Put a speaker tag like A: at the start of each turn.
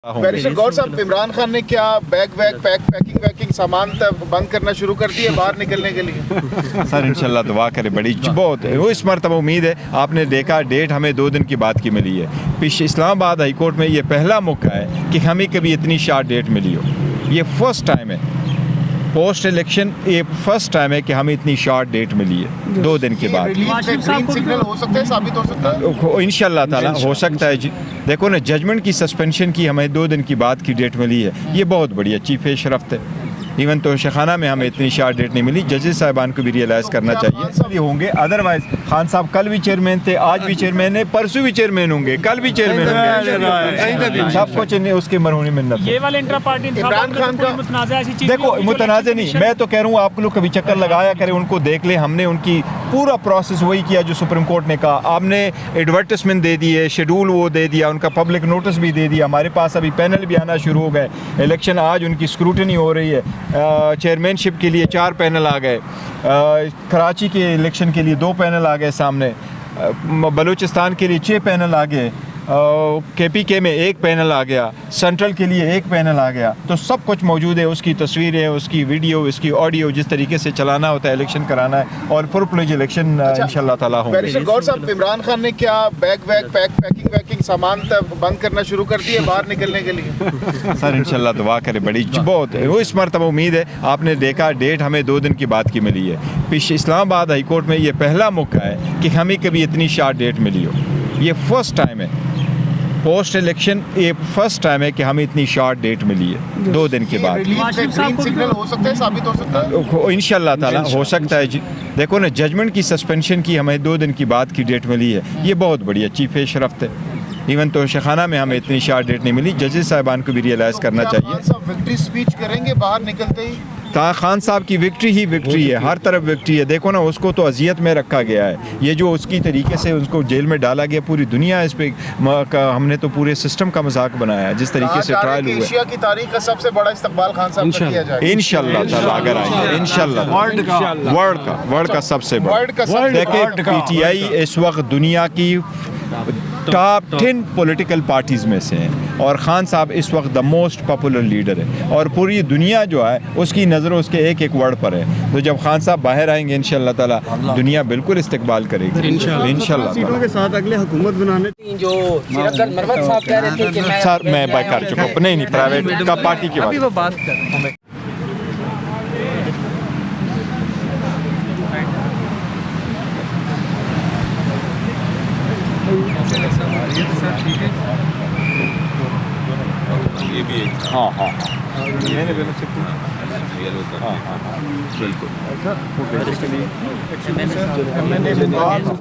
A: Barrister गौर साहब, इमरान खान ने क्या पैकिंग सामान बंद करना शुरू कर दिया बाहर निकलने के लिए?
B: सर इंशाल्लाह दुआ करे, बड़ी बहुत वो इस मरतबा उम्मीद है। आपने देखा डेट हमें 2 दिन की बाद की मिली है। पिछले इस्लामाबाद हाई कोर्ट में ये पहला मौका है कि हमें कभी इतनी शार्ट डेट मिली हो। ये फर्स्ट टाइम है पोस्ट इलेक्शन, ये फर्स्ट टाइम है कि हमें इतनी शॉर्ट डेट मिली है 2 दिन के बाद।
A: सिग्नल हो सकता है, साबित हो सकता है
B: इंशाल्लाह ताला हो सकता है जी। देखो ना, जजमेंट की सस्पेंशन की हमें 2 दिन की बाद की डेट मिली है, ये बहुत बड़ी अच्छी पेशरफ्त है। इवन तो शेखाना में हमें इतनी शार्ट डेट नहीं मिली। जजेस साहिबान को भी रियलाइज़ करना चाहिए होंगे। अदरवाइज खान साहब कल भी चेयरमैन थे, आज भी चेयरमैन है, परसों भी चेयरमैन होंगे, कल भी चेयरमैन होंगे। सब कुछ उसके मरहूनी मिन्नत।
C: ये वाले इंट्रा पार्टी
A: इमरान खान का
B: देखो मुतनाज़ नहीं, मैं तो कह रहा हूँ आप लोग कभी चक्कर लगाया करें, उनको देख ले। हमने उनकी पूरा प्रोसेस वही किया जो सुप्रीम कोर्ट ने कहा। आपने एडवर्टिसमेंट दे दी है, शेड्यूल वो दे दिया, उनका पब्लिक नोटिस भी दे दिया। हमारे पास अभी पैनल भी आना शुरू हो गए। इलेक्शन आज उनकी स्क्रूटनी हो रही है। चेयरमैनशिप के लिए 4 पैनल आ गए, कराची के इलेक्शन के लिए 2 पैनल आ गए सामने, बलूचिस्तान के लिए 6 पैनल आ गए, KPK में 1 पैनल आ गया, सेंट्रल के लिए 1 पैनल आ गया। तो सब कुछ मौजूद है, उसकी तस्वीरें, उसकी वीडियो, उसकी ऑडियो, जिस तरीके से चलाना होता है, इलेक्शन कराना है और फुल फ्लेज इलेक्शन इंशाल्लाह ताला होंगे।
A: बैरिस्टर गौर साहब, इमरान खान ने क्या पैकिंग सामान बंद करना शुरू कर दिया बाहर निकलने के लिए?
B: सर इंशाल्लाह दुआ करे, बड़ी बहुत वो इस मरतबा उम्मीद है। आपने देखा डेट हमें 2 दिन की बाद की मिली है। पिछले इस्लामाबाद हाई कोर्ट में ये पहला मौका है कि हमें कभी इतनी शार्ट डेट मिली हो। ये फर्स्ट टाइम है पोस्ट इलेक्शन, ये फर्स्ट टाइम है कि हमें इतनी शॉर्ट डेट मिली है 2 दिन के बाद।
A: सिग्नल हो सकता है, साबित हो सकता है
B: इंशाल्लाह ताला हो सकता है जी। देखो ना, जजमेंट की सस्पेंशन की हमें 2 दिन की बाद की डेट मिली है, ये बहुत बड़ी अच्छी पेशरफ्त है। इवन तो शेखाना में हमें इतनी शार्ट डेट नहीं मिली। जजेस साहिबान को भी रियलाइज़ करना चाहिए।
A: विक्ट्री स्पीच करेंगे बाहर निकलते ही?
B: खान साहब की विक्ट्री ही विक्ट्री है, हर तरफ विक्ट्री है। देखो ना, उसको तो अजियत में रखा गया है। ये जो उसकी तरीके से उसको जेल में डाला गया, पूरी दुनिया इस पर हमने तो पूरे सिस्टम का मजाक बनाया है जिस तरीके से ट्रायल हुआ।
A: एशिया की तारीख का सबसे बड़ा इस्तकबाल खान साहब का किया जाएगा
B: इंशाल्लाह ताला, अगर आएंगे इंशाल्लाह। वर्ल्ड का सबसे बड़ा। देखिए PTI इस वक्त दुनिया की टॉप 10 पॉलिटिकल पार्टीज़ में से हैं और ख़ान साहब इस वक्त द मोस्ट पॉपुलर लीडर है और पूरी दुनिया जो है उसकी नज़र उसके एक वर्ड पर है। तो जब ख़ान साहब बाहर आएंगे इंशाल्लाह ताला दुनिया बिल्कुल इस्तकबाल करेगी इंशाल्लाह।
D: सीटों के साथ अगले हुकूमत बनाने
E: जो मरवत साहब कह रहे थे कि
B: सर मैं बात कर चुका हूँ। नहीं प्राइवेट का पार्टी की
E: अभी वो बात कर रहे हैं।
F: ये भी एक
B: हाँ
F: मैंने
B: बिल्कुल।